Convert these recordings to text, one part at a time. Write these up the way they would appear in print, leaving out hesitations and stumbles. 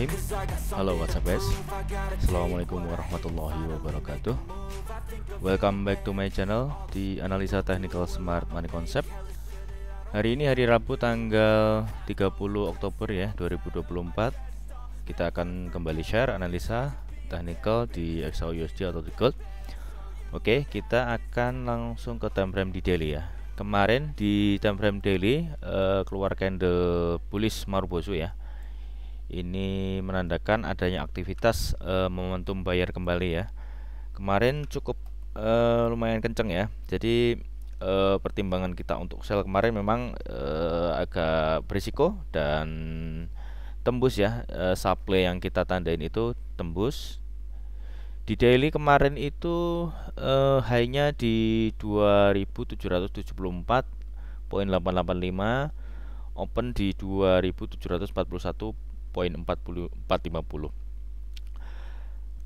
Bismillahirrahmanirrahim. Halo WhatsApp guys, Assalamualaikum warahmatullahi wabarakatuh. Welcome back to my channel di Analisa Technical Smart Money Concept. Hari ini hari Rabu tanggal 30 Oktober ya 2024. Kita akan kembali share analisa technical di XAUUSD atau di Gold. Oke, kita akan langsung ke time frame di daily ya. Kemarin di time frame daily keluar candle bullish Marubozu ya. Ini menandakan adanya aktivitas momentum buyer kembali ya. Kemarin cukup lumayan kenceng ya. Jadi pertimbangan kita untuk sell kemarin memang agak berisiko dan tembus ya. Supply yang kita tandain itu tembus. Di daily kemarin itu high-nya di 2774.885, open di 2741.450.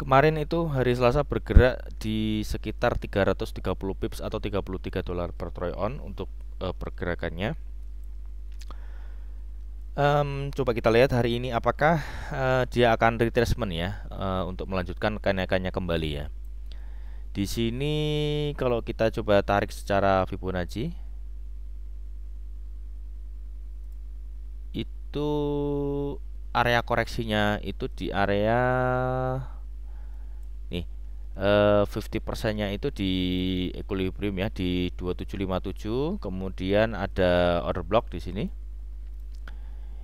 Kemarin itu hari Selasa bergerak di sekitar 330 pips atau 33 dolar per troy on untuk pergerakannya. Coba kita lihat hari ini apakah dia akan retracement ya untuk melanjutkan kenaikannya kembali ya. Di sini kalau kita coba tarik secara Fibonacci itu area koreksinya itu di area nih 50%-nya itu di equilibrium ya di 2757, kemudian ada order block di sini.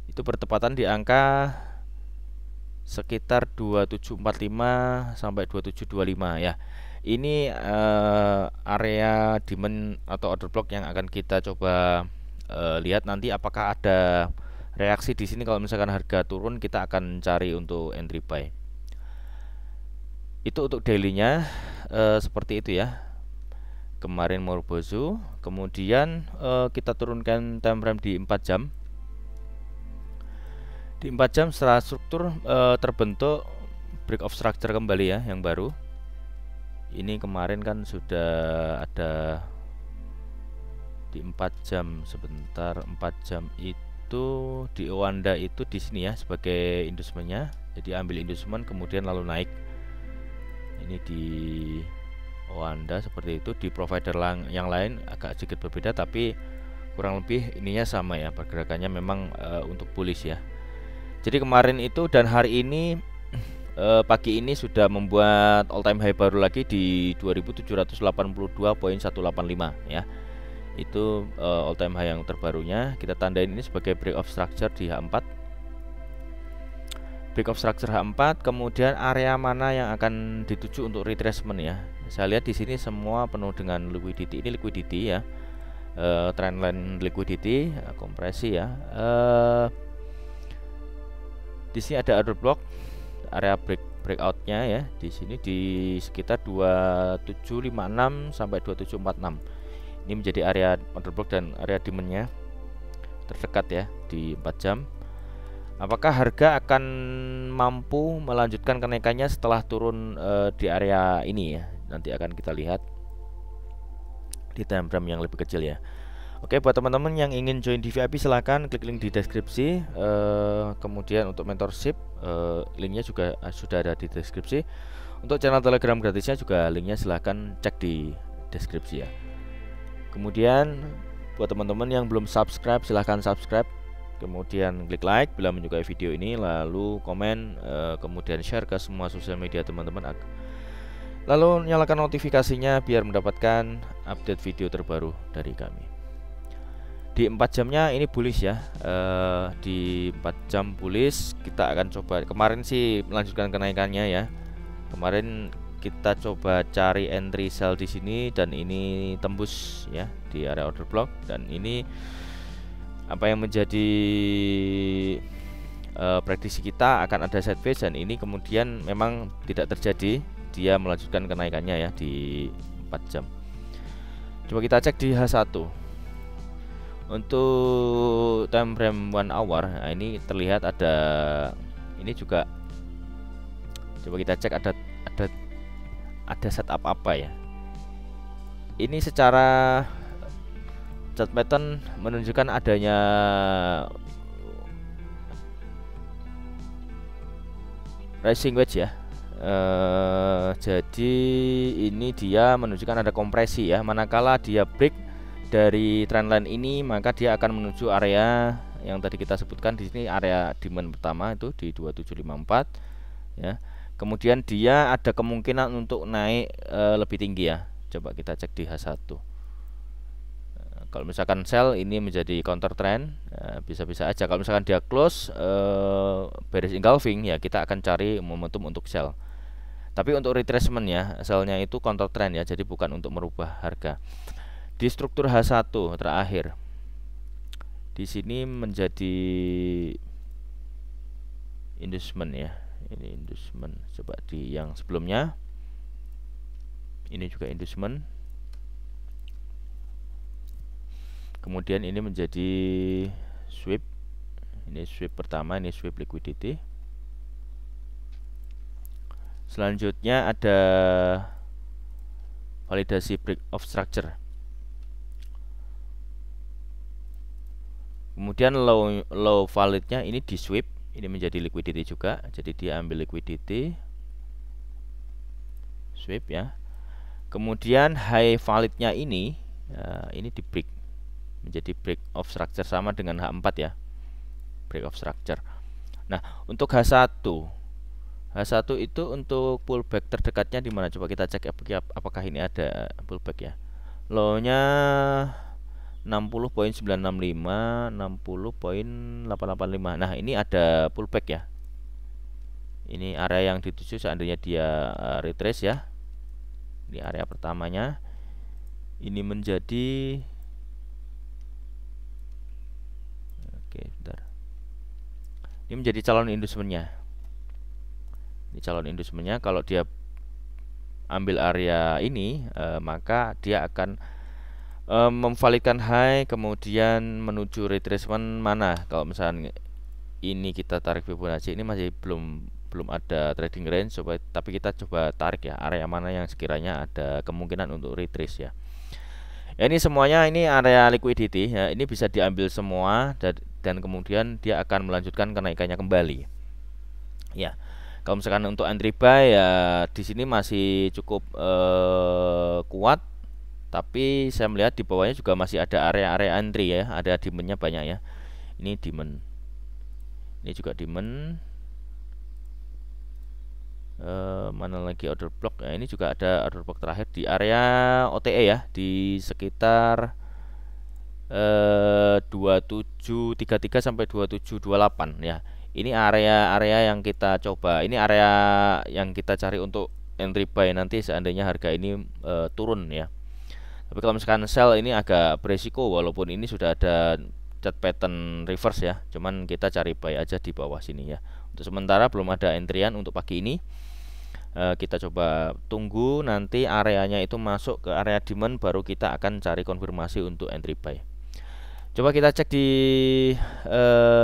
Itu bertepatan di angka sekitar 2745 sampai 2725 ya. Ini area demand atau order block yang akan kita coba lihat nanti apakah ada reaksi di sini. Kalau misalkan harga turun, kita akan cari untuk entry buy. Itu untuk daily-nya seperti itu ya. Kemarin Marubozu, kemudian kita turunkan time frame di 4 jam. Di 4 jam setelah struktur terbentuk break of structure kembali ya, yang baru. Ini kemarin kan sudah ada di 4 jam sebentar. 4 jam itu di Owanda itu di sini ya sebagai inducementnya. Jadi ambil inducement kemudian lalu naik. Ini di Owanda seperti itu. Di provider yang lain agak sedikit berbeda, tapi kurang lebih ininya sama ya, pergerakannya memang untuk bullish ya. Jadi kemarin itu dan hari ini pagi ini sudah membuat all time high baru lagi di 2782.185 ya. Itu all time high yang terbarunya. Kita tandain ini sebagai break of structure di H4. Break of structure H4, kemudian area mana yang akan dituju untuk retracement ya. Saya lihat di sini semua penuh dengan liquidity. Ini liquidity ya. Trendline liquidity, kompresi ya. Di sini ada order block, area breakoutnya ya. Di sini di sekitar 2756 sampai 2746. Ini menjadi area order block dan area demandnya terdekat ya di 4 jam. Apakah harga akan mampu melanjutkan kenaikannya setelah turun di area ini ya? Nanti akan kita lihat di time frame yang lebih kecil ya. Oke, buat teman-teman yang ingin join di VIP silahkan klik link di deskripsi. Kemudian untuk mentorship linknya juga sudah ada di deskripsi. Untuk channel Telegram gratisnya juga linknya silahkan cek di deskripsi ya. Kemudian buat teman-teman yang belum subscribe silahkan subscribe. Kemudian klik like bila menyukai video ini, lalu komen, kemudian share ke semua sosial media teman-teman. Lalu nyalakan notifikasinya biar mendapatkan update video terbaru dari kami. Di 4 jamnya ini bullish ya. Di 4 jam bullish kita akan coba. Kemarin sih melanjutkan kenaikannya ya. Kemarin kita coba cari entry sell di sini dan ini tembus ya di area order block, dan ini apa yang menjadi prediksi kita akan ada sideways, dan ini kemudian memang tidak terjadi. Dia melanjutkan kenaikannya ya di 4 jam. Coba kita cek di H1. Untuk time frame 1 hour, nah ini terlihat ada ini juga. Coba kita cek ada setup apa ya. Ini secara chart pattern menunjukkan adanya rising wedge ya. Jadi ini dia menunjukkan ada kompresi ya. Manakala dia break dari trendline ini, maka dia akan menuju area yang tadi kita sebutkan di sini, area demand pertama itu di 2754 ya. Kemudian dia ada kemungkinan untuk naik lebih tinggi ya. Coba kita cek di H1. Kalau misalkan sell ini menjadi counter trend, bisa-bisa aja. Kalau misalkan dia close bearish engulfing ya, kita akan cari momentum untuk sell. Tapi untuk retracement ya, sellnya itu counter trend ya, jadi bukan untuk merubah harga. Di struktur H1 terakhir, di sini menjadi inducement ya. Ini inducement. Coba di yang sebelumnya, ini juga inducement. Kemudian ini menjadi sweep. Ini sweep pertama, ini sweep liquidity. Selanjutnya ada validasi break of structure. Kemudian low validnya ini di sweep, ini menjadi liquidity juga. Jadi dia ambil liquidity, sweep ya. Kemudian high validnya ini di break, menjadi break of structure, sama dengan H4 ya, break of structure. Nah, untuk H1 itu untuk pullback terdekatnya di mana? Coba kita cek apakah ini ada pullback ya. Low-nya 60.965, 60.885. Nah, ini ada pullback ya. Ini area yang dituju seandainya dia retrace ya. Ini area pertamanya. Ini menjadi bentar. Ini menjadi calon inducement-nya. Ini calon inducement-nya. Kalau dia ambil area ini, maka dia akan memvalidkan high, kemudian menuju retracement mana. Kalau misalnya ini kita tarik Fibonacci, ini masih belum ada trading range, tapi kita coba tarik ya, area mana yang sekiranya ada kemungkinan untuk retrace ya. Ya, ini semuanya ini area liquidity ya, ini bisa diambil semua dan kemudian dia akan melanjutkan kenaikannya kembali. Ya, kalau misalkan untuk entry buy ya di sini masih cukup kuat, tapi saya melihat di bawahnya juga masih ada area-area entry ya, ada demand-nya banyak ya. Ini demand, ini juga demand. Mana lagi order block? Ini juga ada order block terakhir di area OTE ya, di sekitar 2733 sampai 2728 ya. Ini area-area yang kita coba, ini area yang kita cari untuk entry buy nanti seandainya harga ini turun ya. Tapi kalau misalkan sell ini agak beresiko, walaupun ini sudah ada chart pattern reverse ya, cuman kita cari buy aja di bawah sini ya. Untuk sementara belum ada entryan untuk pagi ini. Kita coba tunggu nanti areanya itu masuk ke area demand, baru kita akan cari konfirmasi untuk entry buy. Coba kita cek di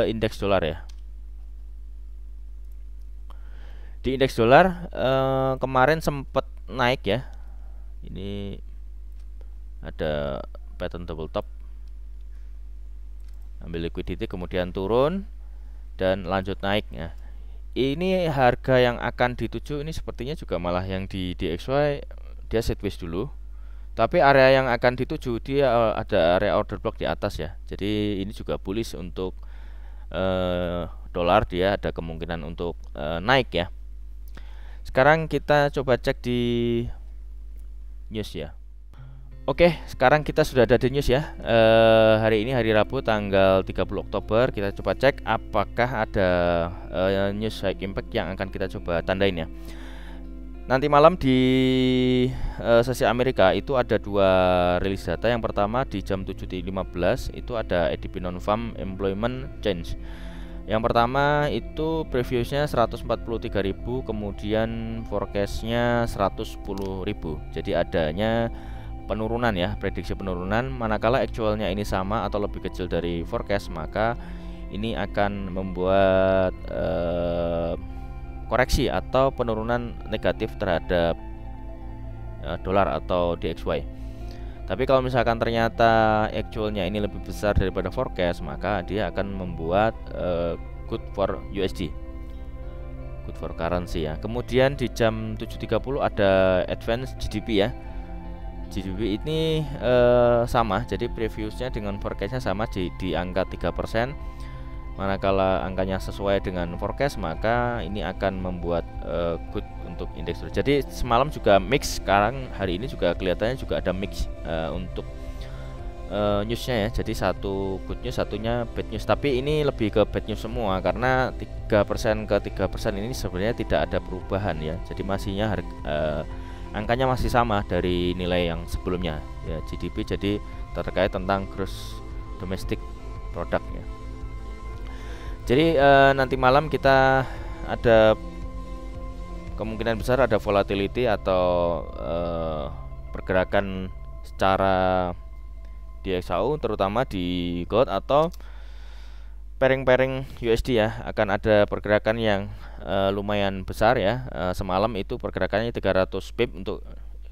indeks dolar ya. Di indeks dolar kemarin sempat naik ya. Ini ada pattern double top, ambil liquidity, kemudian turun dan lanjut naik ya. Ini harga yang akan dituju ini sepertinya juga malah yang di DXY dia sideways dulu, tapi area yang akan dituju dia ada area order block di atas ya. Jadi ini juga bullish untuk dolar, dia ada kemungkinan untuk naik ya. Sekarang kita coba cek di news ya. Oke, sekarang kita sudah ada di news ya. Hari ini hari Rabu tanggal 30 Oktober. Kita coba cek apakah ada news high impact yang akan kita coba tandain ya. Nanti malam di sesi Amerika itu ada dua rilis data. Yang pertama di jam 7.15 itu ada ADP non-farm employment change. Yang pertama itu previousnya 143.000, kemudian forecastnya 110.000. Jadi adanya penurunan ya, prediksi penurunan. Manakala actualnya ini sama atau lebih kecil dari forecast, maka ini akan membuat koreksi atau penurunan negatif terhadap dolar atau DXY. Tapi kalau misalkan ternyata actualnya ini lebih besar daripada forecast, maka dia akan membuat good for USD. good for currency ya. Kemudian di jam 7.30 ada advance GDP ya. GDP ini sama, jadi previewsnya dengan forecastnya sama di angka 3%. Manakala angkanya sesuai dengan forecast, maka ini akan membuat good untuk indeks. Jadi semalam juga mix, sekarang hari ini juga kelihatannya juga ada mix untuk newsnya ya. Jadi satu good news, satunya bad news. Tapi ini lebih ke bad news semua, karena 3% ke 3% ini sebenarnya tidak ada perubahan ya. Jadi masihnya angkanya masih sama dari nilai yang sebelumnya ya. GDP jadi terkait tentang gross domestic product ya. Jadi nanti malam kita ada kemungkinan besar ada volatility atau pergerakan secara DXY, terutama di gold atau pairing USD ya, akan ada pergerakan yang lumayan besar ya. Semalam itu pergerakannya 300 pip untuk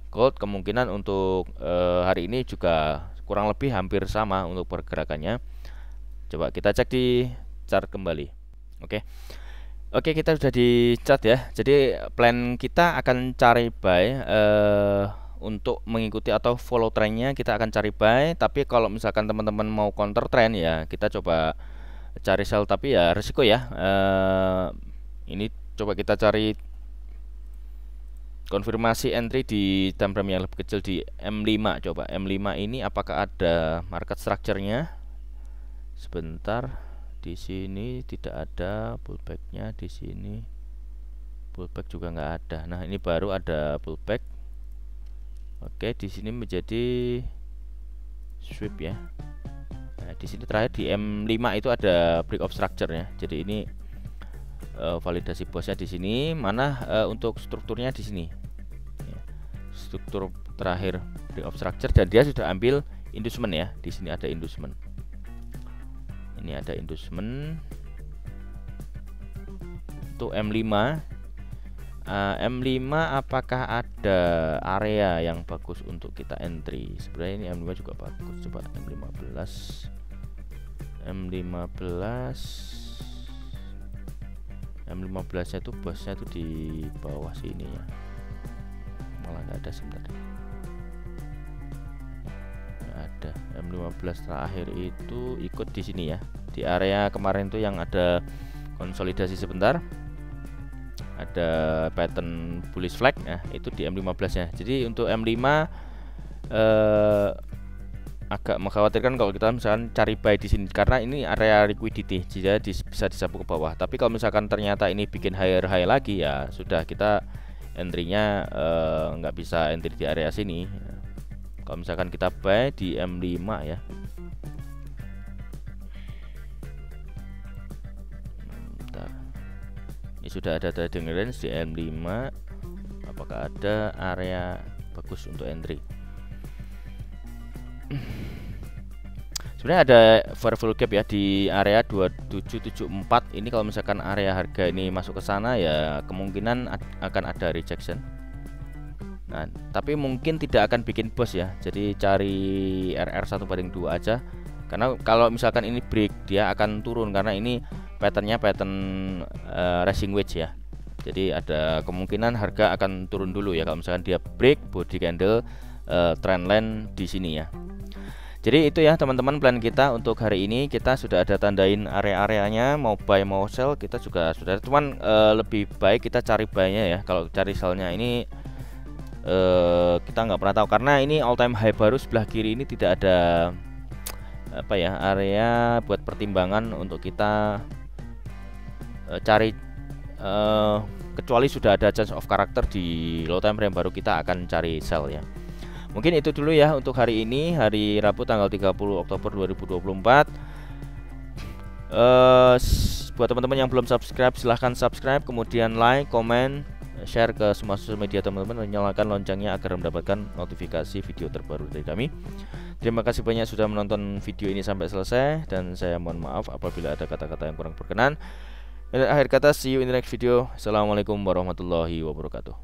gold, kemungkinan untuk hari ini juga kurang lebih hampir sama untuk pergerakannya. Coba kita cek di chart kembali. Oke, kita sudah di chart ya. Jadi plan kita akan cari buy untuk mengikuti atau follow trendnya, kita akan cari buy. Tapi kalau misalkan teman-teman mau counter trend ya, kita coba cari sell, tapi ya resiko ya. Ini coba kita cari konfirmasi entry di time frame yang lebih kecil di M5. Coba M5 ini apakah ada market structure-nya? Sebentar, di sini tidak ada pullback-nya, di sini pullback juga nggak ada. Nah, ini baru ada pullback. Oke, di sini menjadi sweep ya. Nah, di sini terakhir di M5 itu ada break of structure ya. Jadi ini validasi bosnya di sini. Mana untuk strukturnya di sini. Ya, struktur terakhir break of structure, dan dia sudah ambil inducement ya. Di sini ada inducement. Ini ada inducement untuk M5. M5 apakah ada area yang bagus untuk kita entry? Sebenarnya ini M5 juga bagus. Coba M15 nya itu bosnya itu di bawah sini ya, malah nggak ada. Sebentar, nggak ada. M15 terakhir itu ikut di sini ya, di area kemarin tuh yang ada konsolidasi sebentar, ada pattern bullish flag ya, itu di M15 nya. Jadi untuk M5 agak mengkhawatirkan kalau kita misalkan cari buy di sini, karena ini area liquidity, jadi bisa disapu ke bawah. Tapi kalau misalkan ternyata ini bikin higher high lagi ya sudah, kita entry-nya nggak bisa entry di area sini. Kalau misalkan kita buy di M5 ya. Bentar. Ini sudah ada trading range di M5. Apakah ada area bagus untuk entry? Sebenarnya ada variable gap ya di area 2774 ini. Kalau misalkan area harga ini masuk ke sana ya kemungkinan akan ada rejection. Nah, tapi mungkin tidak akan bikin bos ya. Jadi cari RR 1/2 aja. Karena kalau misalkan ini break, dia akan turun karena ini patternnya pattern rising wedge ya. Jadi ada kemungkinan harga akan turun dulu ya kalau misalkan dia break body candle trendline di sini ya. Jadi itu ya teman-teman plan kita untuk hari ini. Kita sudah ada tandain area-areanya, mau buy mau sell kita juga sudah. Cuman lebih baik kita cari buy-nya ya. Kalau cari sell-nya ini kita nggak pernah tahu, karena ini all time high baru sebelah kiri ini tidak ada apa ya area buat pertimbangan untuk kita cari, kecuali sudah ada change of character di low time frame baru kita akan cari sell ya. Mungkin itu dulu ya untuk hari ini, hari Rabu tanggal 30 Oktober 2024. Buat teman-teman yang belum subscribe silahkan subscribe, kemudian like, comment, share ke semua sosial media teman-teman, dan nyalakan loncengnya agar mendapatkan notifikasi video terbaru dari kami. Terima kasih banyak sudah menonton video ini sampai selesai, dan saya mohon maaf apabila ada kata-kata yang kurang berkenan. Dan akhir kata, see you in the next video. Assalamualaikum warahmatullahi wabarakatuh.